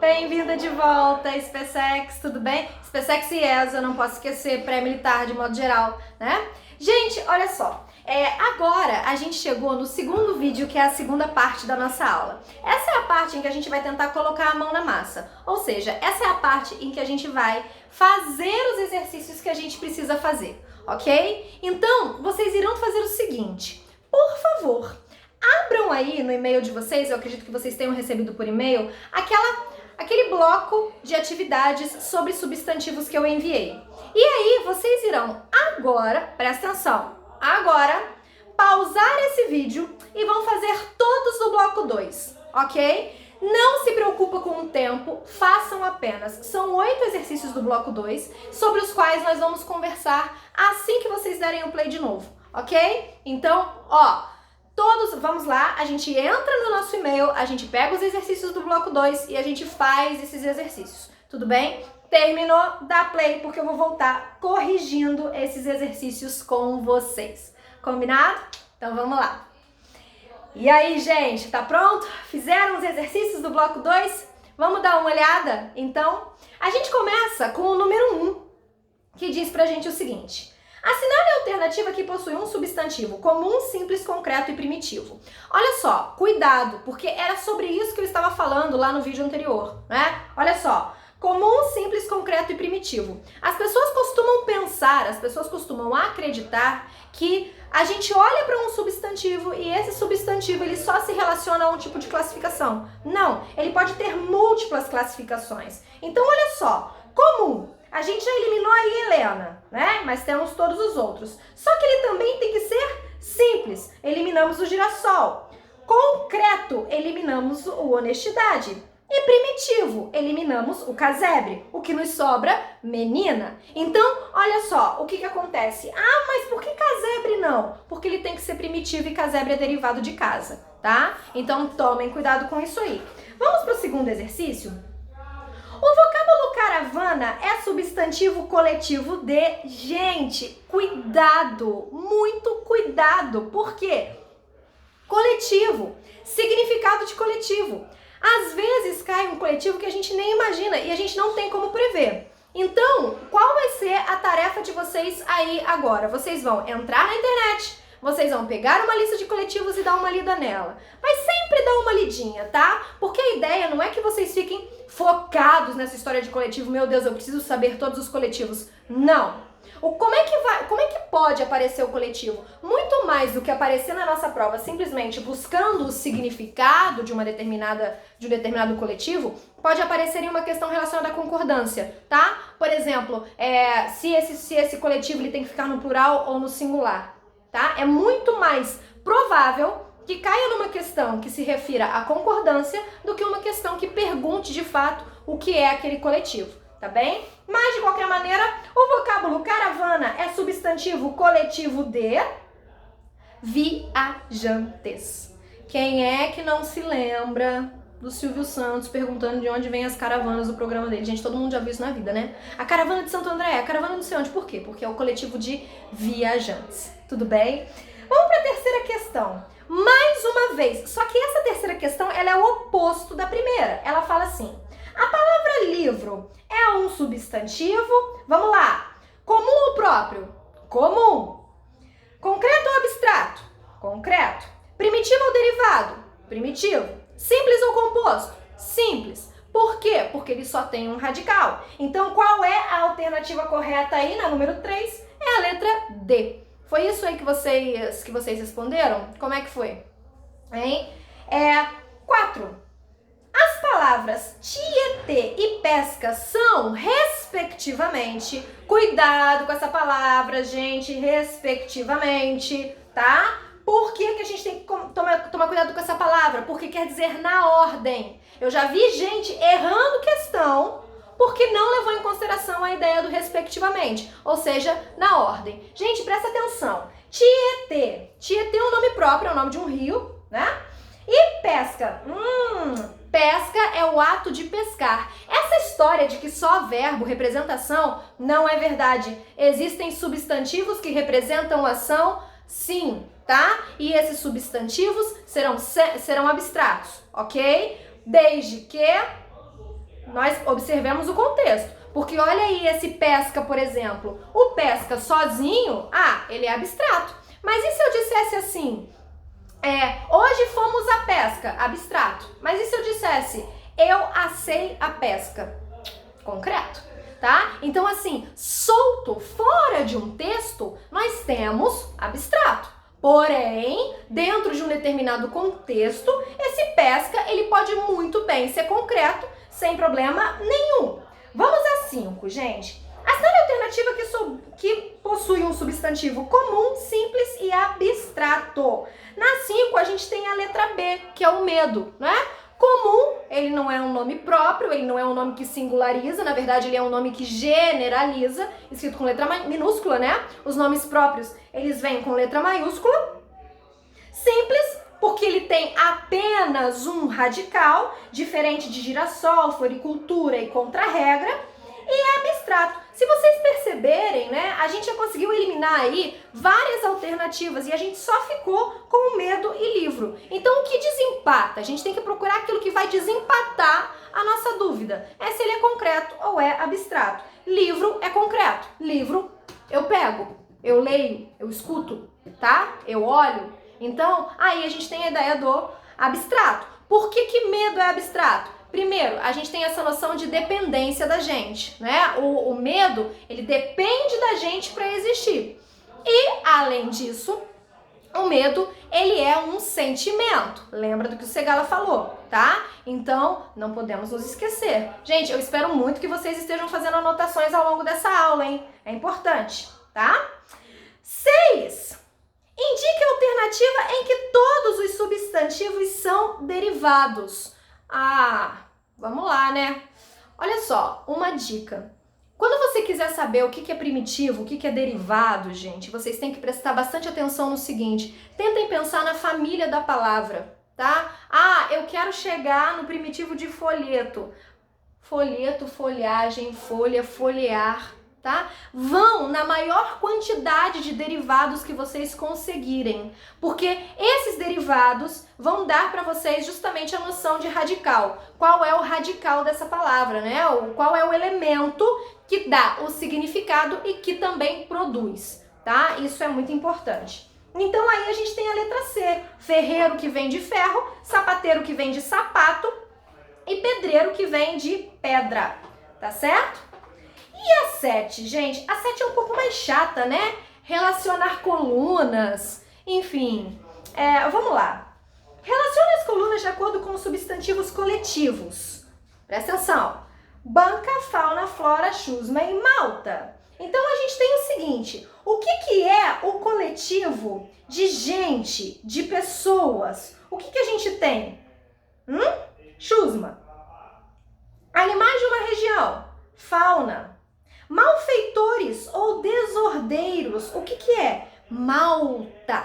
Bem-vinda de volta, SpaceX, tudo bem? SpaceX e ESA, não posso esquecer, pré-militar de modo geral, né? Gente, olha só, agora a gente chegou no segundo vídeo, que é a segunda parte da nossa aula. Essa é a parte em que a gente vai tentar colocar a mão na massa, ou seja, essa é a parte em que a gente vai fazer os exercícios que a gente precisa fazer, ok? Então, vocês irão fazer o seguinte, por favor, abram aí no e-mail de vocês, eu acredito que vocês tenham recebido por e-mail, aquele bloco de atividades sobre substantivos que eu enviei. E aí vocês irão agora, presta atenção, agora pausar esse vídeo e vão fazer todos do bloco 2, ok? Não se preocupa com o tempo, façam apenas. São 8 exercícios do bloco 2, sobre os quais nós vamos conversar assim que vocês derem o play de novo, ok? Então, vamos lá, a gente entra no nosso e-mail, a gente pega os exercícios do bloco 2 e a gente faz esses exercícios, tudo bem? Terminou, dá play, porque eu vou voltar corrigindo esses exercícios com vocês. Combinado? Então vamos lá. E aí, gente, tá pronto? Fizeram os exercícios do bloco 2? Vamos dar uma olhada? Então, a gente começa com o número 1, que diz pra gente o seguinte: assinale a alternativa que possui um substantivo comum, simples, concreto e primitivo. Olha só, cuidado, porque era sobre isso que eu estava falando lá no vídeo anterior, né? Olha só, comum, simples, concreto e primitivo. As pessoas costumam pensar, as pessoas costumam acreditar que a gente olha para um substantivo e esse substantivo ele só se relaciona a um tipo de classificação. Não, ele pode ter múltiplas classificações. Então, olha só, comum. A gente já eliminou aí Helena, né? Mas temos todos os outros. Só que ele também tem que ser simples. Eliminamos o girassol. Concreto, eliminamos o honestidade. E primitivo, eliminamos o casebre. O que nos sobra? Menina. Então, olha só, o que acontece? Ah, mas por que casebre não? Porque ele tem que ser primitivo e casebre é derivado de casa, tá? Então, tomem cuidado com isso aí. Vamos para o segundo exercício? O vocábulo caravana é substantivo coletivo de... Gente, cuidado, muito cuidado. Por quê? Coletivo, significado de coletivo. Às vezes cai um coletivo que a gente nem imagina e a gente não tem como prever. Então, qual vai ser a tarefa de vocês aí agora? Vocês vão entrar na internet, vocês vão pegar uma lista de coletivos e dar uma lida nela. Mas sempre dá uma lidinha, tá? Porque a ideia não é que vocês fiquem focados nessa história de coletivo. Meu Deus, eu preciso saber todos os coletivos. Não. Como é que pode aparecer o coletivo? Muito mais do que aparecer na nossa prova simplesmente buscando o significado de um determinado coletivo, pode aparecer em uma questão relacionada à concordância, tá? Por exemplo, se esse coletivo ele tem que ficar no plural ou no singular, tá? É muito mais provável que caia numa questão que se refira à concordância do que uma questão que pergunte de fato o que é aquele coletivo. Tá bem? Mas, de qualquer maneira, o vocábulo caravana é substantivo coletivo de viajantes. Quem é que não se lembra do Silvio Santos perguntando de onde vêm as caravanas do programa dele? Gente, todo mundo já viu isso na vida, né? A caravana de Santo André, a caravana não sei onde. Por quê? Porque é o coletivo de viajantes. Tudo bem? Vamos para a terceira questão. Mais uma vez, só que essa terceira questão ela é o oposto da primeira. Ela fala assim: a palavra livro é um substantivo, vamos lá, comum ou próprio? Comum. Concreto ou abstrato? Concreto. Primitivo ou derivado? Primitivo. Simples ou composto? Simples. Por quê? Porque ele só tem um radical. Então, qual é a alternativa correta aí, na número 3? É a letra D. Foi isso aí que vocês responderam? Como é que foi? Hein? 4. As palavras Tietê e pesca são, respectivamente, cuidado com essa palavra, gente, respectivamente, tá? Por que a gente tem que tomar cuidado com essa palavra? Porque quer dizer na ordem. Eu já vi gente errando questão porque não levou em consideração a ideia do respectivamente, ou seja, na ordem. Gente, presta atenção. Tietê. Tietê é um nome próprio, é o nome de um rio, né? E pesca. Pesca é o ato de pescar. Essa história de que só verbo representa ação não é verdade. Existem substantivos que representam ação, sim, tá? E esses substantivos serão abstratos, ok? Desde que nós observemos o contexto. Porque olha aí esse pesca, por exemplo. O pesca sozinho, ele é abstrato. Mas e se eu dissesse assim, hoje fomos à pesca, abstrato. Mas e se eu dissesse, eu assei a pesca, concreto, tá? Então assim, solto, fora de um texto, nós temos abstrato. Porém, dentro de um determinado contexto, esse pesca, ele pode muito bem ser concreto, sem problema nenhum. Vamos a 5, gente. A cidade alternativa que possui um substantivo comum, simples e abstrato. Na 5, a gente tem a letra B, que é o medo, né? Comum, ele não é um nome próprio, ele não é um nome que singulariza, na verdade ele é um nome que generaliza, escrito com letra minúscula, né? Os nomes próprios, eles vêm com letra maiúscula. Simples, porque ele tem apenas um radical, diferente de girassol, floricultura e contra-regra. E abstrato. Se vocês perceberem, né, a gente já conseguiu eliminar aí várias alternativas e a gente só ficou com o medo e livro. Então, o que desempata? A gente tem que procurar aquilo que vai desempatar a nossa dúvida. É se ele é concreto ou é abstrato. Livro é concreto. Livro eu pego, eu leio, eu escuto, tá? Eu olho. Então, aí a gente tem a ideia do abstrato. Por que medo é abstrato? Primeiro, a gente tem essa noção de dependência da gente, né? O medo, ele depende da gente para existir. E, além disso, o medo, ele é um sentimento. Lembra do que o Segala falou, tá? Então, não podemos nos esquecer. Gente, eu espero muito que vocês estejam fazendo anotações ao longo dessa aula, hein? É importante, tá? 6. Indique a alternativa em que todos os substantivos são derivados. Vamos lá, né? Olha só, uma dica. Quando você quiser saber o que é primitivo, o que é derivado, gente, vocês têm que prestar bastante atenção no seguinte. Tentem pensar na família da palavra, tá? Eu quero chegar no primitivo de folheto. Folheto, folhagem, folha, folhear, tá? Vão na maior quantidade de derivados que vocês conseguirem, porque esses derivados vão dar para vocês justamente a noção de radical. Qual é o radical dessa palavra, né? Qual é o elemento que dá o significado e que também produz, tá? Isso é muito importante. Então aí a gente tem a letra C, ferreiro que vem de ferro, sapateiro que vem de sapato e pedreiro que vem de pedra, tá certo? E a 7, gente? A 7 é um pouco mais chata, né? Relacionar colunas, enfim. Vamos lá. Relacione as colunas de acordo com os substantivos coletivos. Presta atenção. Banca, fauna, flora, chusma e malta. Então a gente tem o seguinte. O que é o coletivo de gente, de pessoas? O que a gente tem? Chusma. Animais de uma região. Fauna. Malfeitores ou desordeiros, o que é? Malta,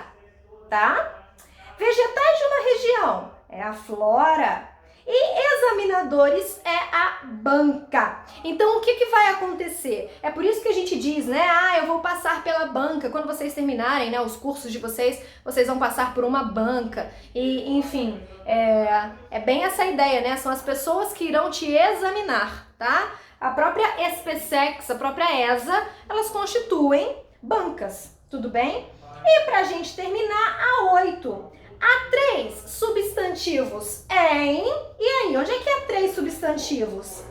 tá? Vegetais de uma região, é a flora. E examinadores é a banca. Então, o que vai acontecer? É por isso que a gente diz, né? Eu vou passar pela banca. Quando vocês terminarem, né, os cursos de vocês vão passar por uma banca. E, enfim, é bem essa ideia, né? São as pessoas que irão te examinar, tá? A própria SPSEX, a própria ESA, elas constituem bancas, tudo bem? E pra gente terminar, a 8. Há 3 substantivos em... E aí, onde é que há 3 substantivos?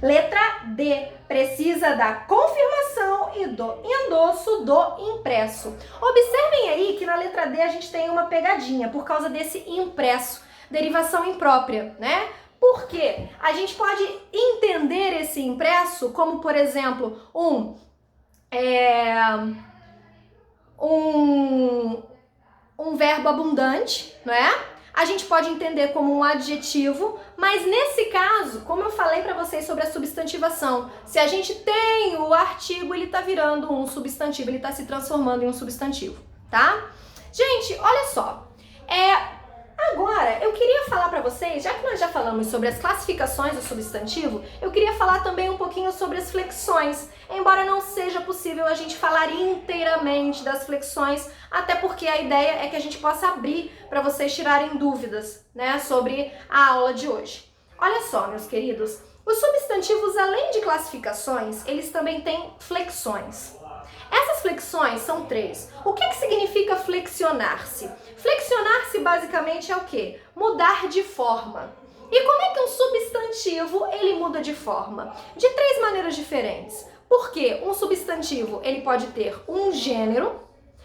Letra D. Precisa da confirmação e do endosso do impresso. Observem aí que na letra D a gente tem uma pegadinha por causa desse impresso. Derivação imprópria, né? Porque a gente pode entender esse impresso como, por exemplo, um verbo abundante, não é? A gente pode entender como um adjetivo, mas nesse caso, como eu falei para vocês sobre a substantivação, se a gente tem o artigo, ele tá virando um substantivo, ele tá se transformando em um substantivo, tá? Gente, olha só, agora, eu queria falar para vocês, já que nós já falamos sobre as classificações do substantivo, eu queria falar também um pouquinho sobre as flexões, embora não seja possível a gente falar inteiramente das flexões, até porque a ideia é que a gente possa abrir para vocês tirarem dúvidas, né, sobre a aula de hoje. Olha só, meus queridos, os substantivos, além de classificações, eles também têm flexões. Essas flexões são 3. O que significa flexionar-se? Flexionar-se basicamente é o quê? Mudar de forma. E como é que um substantivo ele muda de forma? De 3 maneiras diferentes. Porque um substantivo ele pode ter um gênero,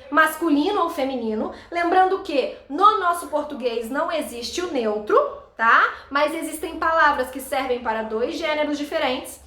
masculino ou feminino, lembrando que no nosso português não existe o neutro, tá? Mas existem palavras que servem para 2 gêneros diferentes.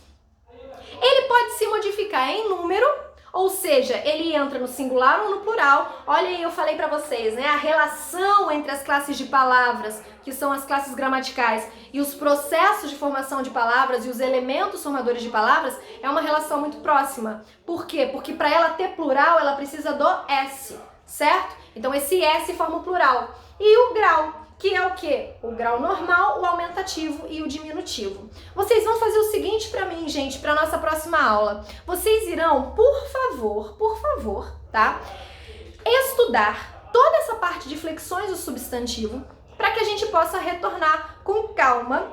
Ele pode se modificar em número, ou seja, ele entra no singular ou no plural. Olha aí, eu falei para vocês, né? A relação entre as classes de palavras, que são as classes gramaticais, e os processos de formação de palavras e os elementos formadores de palavras é uma relação muito próxima. Por quê? Porque para ela ter plural, ela precisa do S, certo? Então esse S forma o plural. E o grau, que é o quê? O grau normal, o aumentativo e o diminutivo. Vocês vão fazer o seguinte para mim, gente, para nossa próxima aula. Vocês irão, por favor, tá? Estudar toda essa parte de flexões do substantivo para que a gente possa retornar com calma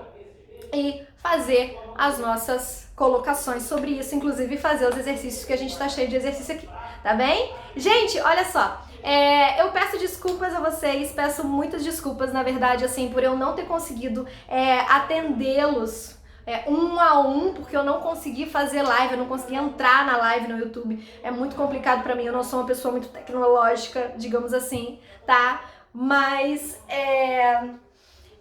e fazer as nossas colocações sobre isso, inclusive fazer os exercícios, que a gente tá cheio de exercício aqui, tá bem? Gente, olha só. Eu peço desculpas a vocês, peço muitas desculpas, na verdade, assim, por eu não ter conseguido atendê-los um a um, porque eu não consegui fazer live, eu não consegui entrar na live no YouTube. É muito complicado pra mim, eu não sou uma pessoa muito tecnológica, digamos assim, tá? Mas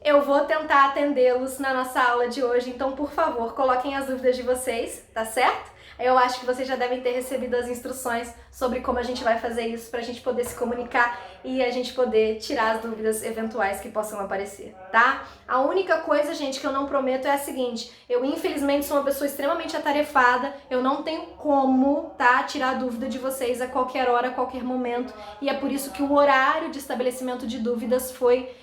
eu vou tentar atendê-los na nossa aula de hoje, então, por favor, coloquem as dúvidas de vocês, tá certo? Eu acho que vocês já devem ter recebido as instruções sobre como a gente vai fazer isso pra gente poder se comunicar e a gente poder tirar as dúvidas eventuais que possam aparecer, tá? A única coisa, gente, que eu não prometo é a seguinte: eu infelizmente sou uma pessoa extremamente atarefada, eu não tenho como, tá, tirar a dúvida de vocês a qualquer hora, a qualquer momento, e é por isso que o horário de estabelecimento de dúvidas foi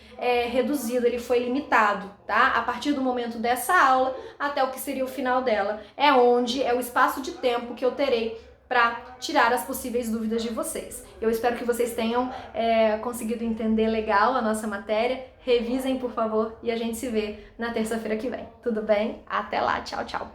reduzido, ele foi limitado, tá? A partir do momento dessa aula até o que seria o final dela, é o espaço de tempo que eu terei para tirar as possíveis dúvidas de vocês. Eu espero que vocês tenham conseguido entender legal a nossa matéria. Revisem, por favor, e a gente se vê na terça-feira que vem. Tudo bem? Até lá, tchau, tchau!